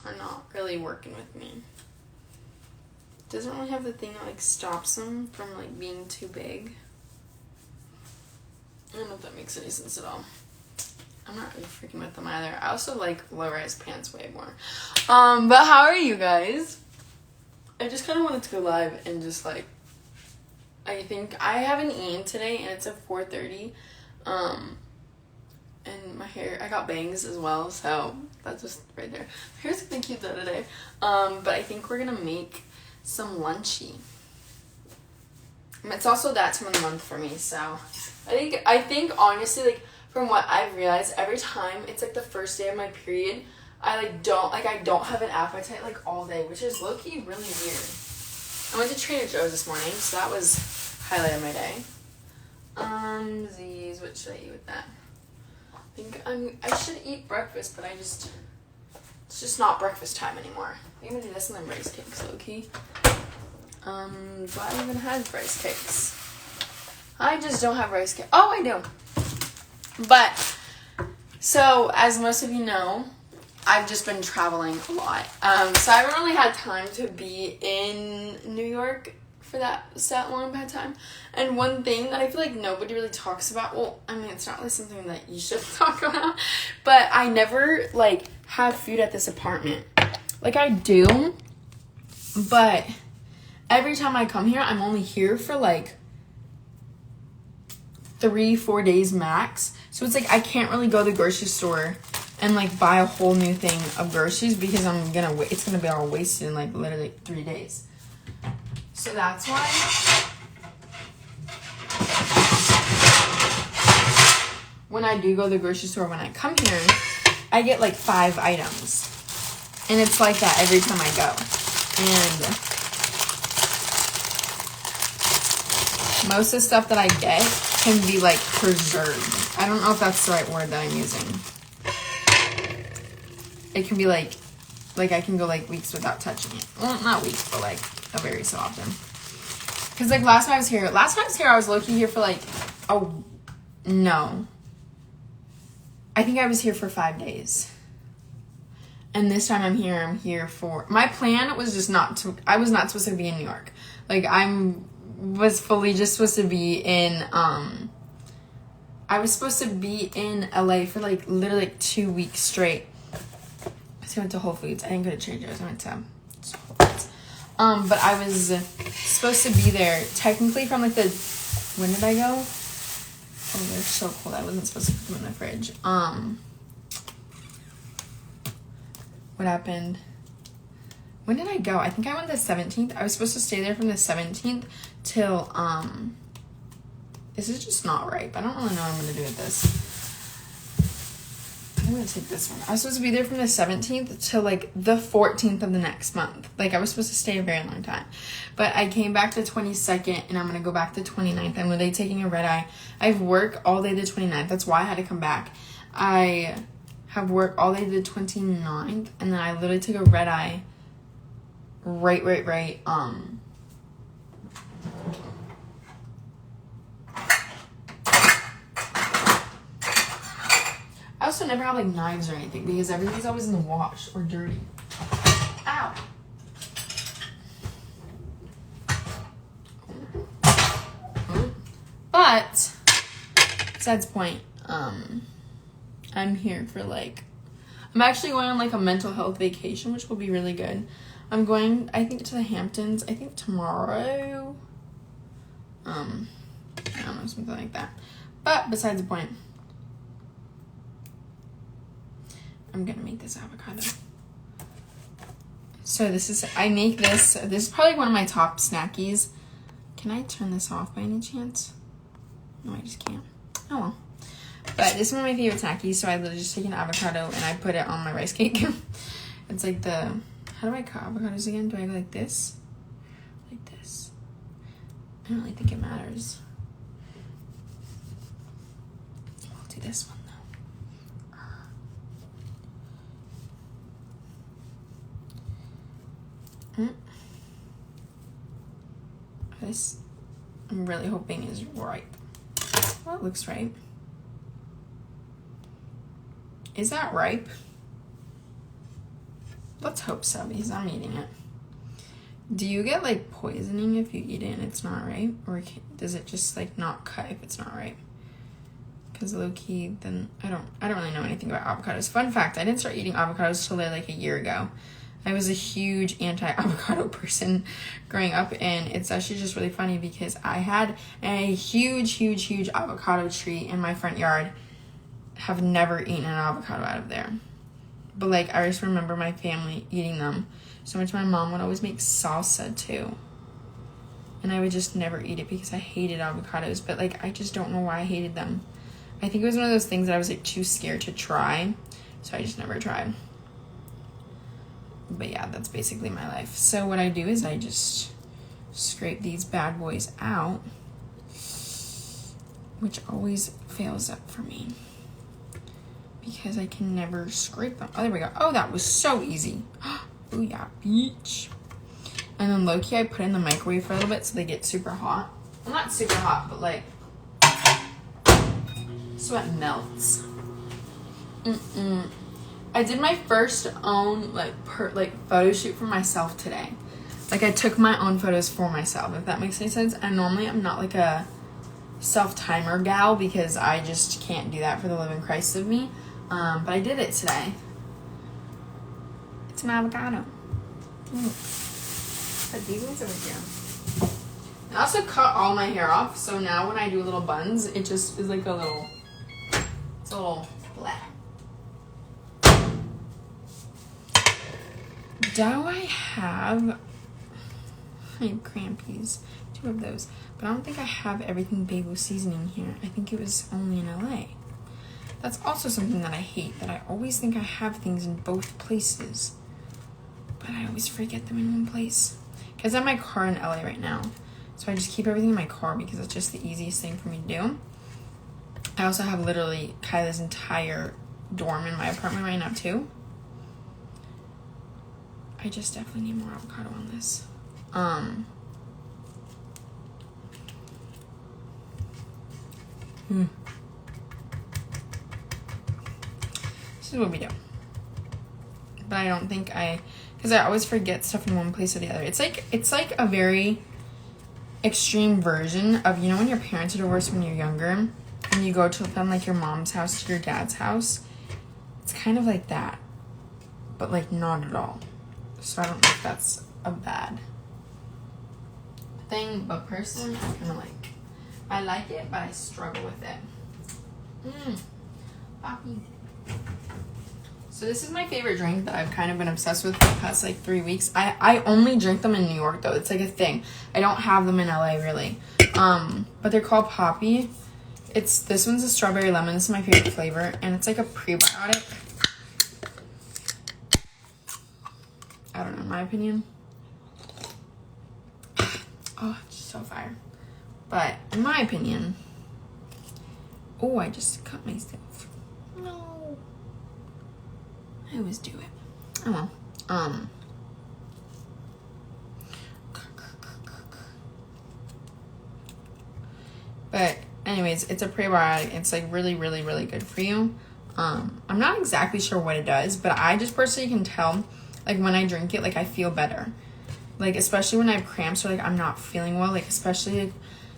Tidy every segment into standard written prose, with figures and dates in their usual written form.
are not really working with me. Doesn't really have the thing that, like, stops them from, like, being too big. I don't know if that makes any sense at all. I'm not really freaking with them either. I also like low-rise pants way more. But how are you guys? I just kind of wanted to go live and just, like, I think I haven't eaten today, and it's at 4:30. And my hair, I got bangs as well, so that's just right there. My hair's gonna cute though today. But I think we're gonna make some lunchy. It's also that time of the month for me, so I think honestly, like, from what I've realized, every time it's like the first day of my period, I don't have an appetite like all day, which is low-key really weird. I went to Trader Joe's this morning, so that was highlight of my day. What should I eat with that? I think I should eat breakfast, but it's just not breakfast time anymore. I'm gonna do this and then rice cakes, low-key. Do I even have rice cakes? I just don't have rice cakes. Oh, I do. But, so, as most of you know, I've just been traveling a lot. So I haven't really had time to be in New York for that long of a time. And one thing that I feel like nobody really talks about, well, I mean, it's not really something that you should talk about, but I never, like, have food at this apartment. Like, I do, but every time I come here, I'm only here for, like, 3-4 days max. So it's like I can't really go to the grocery store and, like, buy a whole new thing of groceries because it's gonna be all wasted in, like, literally 3 days. So that's why when I do go to the grocery store, when I come here, I get like 5 items. And it's like that every time I go. And most of the stuff that I get can be, like, preserved. I don't know if that's the right word that I'm using. It can be like I can go, like, weeks without touching it. Well, not weeks, but, like, a very so often. Because, like, last time I was here, I was low-key here for, like, no. I think I was here for 5 days. And this time I'm here for, my plan was just I was not supposed to be in New York. Like, was fully just supposed to be in, I was supposed to be in LA for, like, literally, like, 2 weeks straight. So I went to Whole Foods. I didn't go to Trader Joe's. I went to Whole Foods. But I was supposed to be there technically from, like, when did I go? Oh, they're so cold. I wasn't supposed to put them in the fridge. What happened? When did I go? I think I went the 17th. I was supposed to stay there from the 17th till, this is just not right. I don't really know what I'm going to do with this. I'm going to take this one. I was supposed to be there from the 17th till, like, the 14th of the next month. Like, I was supposed to stay a very long time. But I came back the 22nd, and I'm going to go back the 29th. I'm literally taking a red-eye. I have work all day the 29th. That's why I had to come back. I have work all day the 29th, and then I literally took a red-eye right. I also never have, like, knives or anything because everything's always in the wash or dirty. Ow. But besides the point, I'm here for, like, I'm actually going on, like, a mental health vacation, which will be really good. I'm going, I think, to the Hamptons, I think tomorrow. I don't know, something like that. But besides the point, I'm gonna make this avocado. So I make this is probably one of my top snackies. Can I turn this off by any chance? No, I just can't. Oh well. But this is one of my favorite snackies, so I literally just take an avocado and I put it on my rice cake. It's like how do I cut avocados again? Do I go like this? Like this? I don't really think it matters. I'll do this one though. This, I'm really hoping is ripe. Well, it looks ripe. Is that ripe? Let's hope so, because I'm eating it. Do you get, like, poisoning if you eat it and it's not right? Or does it just, like, not cut if it's not right? Because low-key, then I don't really know anything about avocados. Fun fact, I didn't start eating avocados till like a year ago. I was a huge anti-avocado person growing up, and it's actually just really funny because I had a huge avocado tree in my front yard. Have never eaten an avocado out of there. But, like, I just remember my family eating them so much. My mom would always make salsa, too. And I would just never eat it because I hated avocados. But, like, I just don't know why I hated them. I think it was one of those things that I was, like, too scared to try. So I just never tried. But, yeah, that's basically my life. So what I do is I just scrape these bad boys out. Which always fails up for me. Because I can never scrape them. Oh, there we go. Oh, that was so easy. Oh, yeah, beach. And then low-key, I put in the microwave for a little bit so they get super hot. Well, not super hot, but, like, so it melts. I did my first own, like, photo shoot for myself today. Like, I took my own photos for myself, if that makes any sense. And normally, I'm not, like, a self-timer gal because I just can't do that for the living Christ of me. But I did it today. It's an avocado. Put these ones over here. I also cut all my hair off, so now when I do little buns, it just is like a little, it's a little black. Do I have crampies? 2 of those. But I don't think I have everything bagel seasoning here. I think it was only in LA. That's also something that I hate, that I always think I have things in both places. But I always forget them in one place. Because I have my car in LA right now. So I just keep everything in my car because it's just the easiest thing for me to do. I also have literally Kyla's entire dorm in my apartment right now too. I just definitely need more avocado on this. This is what we do. But I don't think because I always forget stuff in one place or the other. It's like a very extreme version of, you know, when your parents are divorced when you're younger and you go to from like your mom's house to your dad's house. It's kind of like that, but like not at all. So I don't know if that's a bad thing, but personally I kind of I like it, but I struggle with it. Poppy. So this is my favorite drink that I've kind of been obsessed with for the past like 3 weeks. I only drink them in New York though. It's like a thing. I don't have them in LA really. But they're called Poppy. This one's a strawberry lemon. This is my favorite flavor, and it's like a prebiotic. I don't know, in my opinion. Oh, it's so fire. But in my opinion, oh, I just cut myself. No. I always do it. Oh well. But anyways, it's a prebiotic. It's like really good for you. I'm not exactly sure what it does, but I just personally can tell, like when I drink it, like I feel better. Like especially when I have cramps or like I'm not feeling well, like especially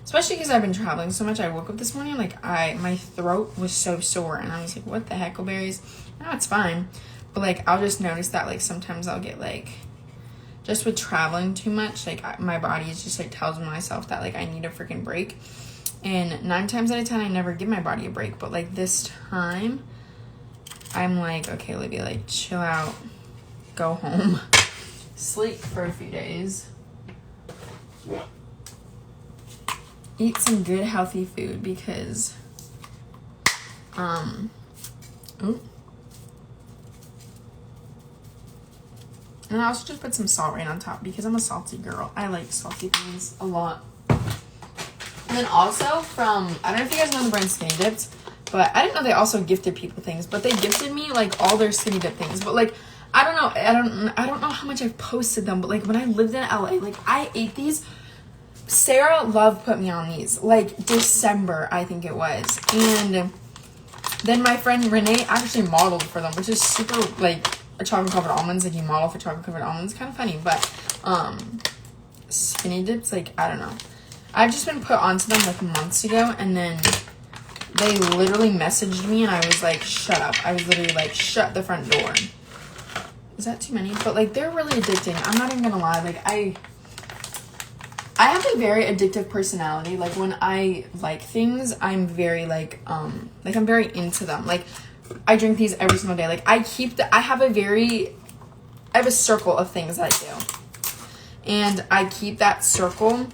because I've been traveling so much. I woke up this morning like my throat was so sore, and I was like, what the heckleberries? Now it's fine. But, like, I'll just notice that, like, sometimes I'll get, like, just with traveling too much, like, my body is just, like, tells myself that, like, I need a freaking break. And 9 times out of 10, I never give my body a break. But, like, this time, I'm like, okay, Olivia, like, chill out. Go home. Sleep for a few days. Eat some good, healthy food because, And I also just put some salt right on top because I'm a salty girl. I like salty things a lot. And then also I don't know if you guys know the brand Skinny Dips, but I didn't know they also gifted people things, but they gifted me like all their Skinny Dip things. But like, I don't know how much I've posted them, but like when I lived in LA, like I ate these. Sarah Love put me on these, like December, I think it was. And then my friend Renee actually modeled for them, which is super like or chocolate covered almonds, like you model for chocolate covered almonds. Kind of funny, but skinny dips, like, I don't know. I've just been put onto them like months ago, and then they literally messaged me, and I was like, shut up. I was literally like, shut the front door. Is that too many? But like, they're really addicting. I'm not even gonna lie. Like, I have a very addictive personality. Like, when I like things, I'm very like I'm very into them. Like, I drink these every single day. Like, I have a circle of things that I do. And I keep that circle, and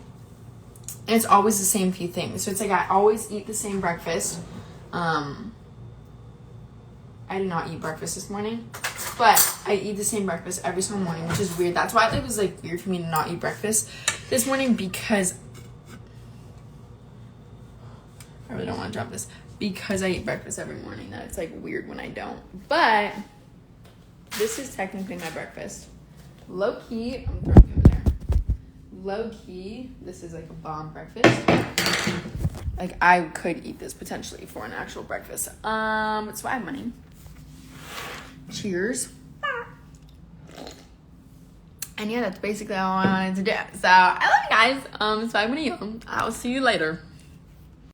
it's always the same few things. So it's like I always eat the same breakfast. I did not eat breakfast this morning, but I eat the same breakfast every single morning, which is weird. That's why it was like weird for me to not eat breakfast this morning, because I really don't want to drop this, because I eat breakfast every morning. That it's like weird when I don't. But this is technically my breakfast. Low key, I'm throwing it over there. Low key, this is like a bomb breakfast. Like, I could eat this potentially for an actual breakfast. So I have money. Cheers. And yeah, that's basically all I wanted to do. So I love you guys. So I'm gonna eat them. I'll see you later.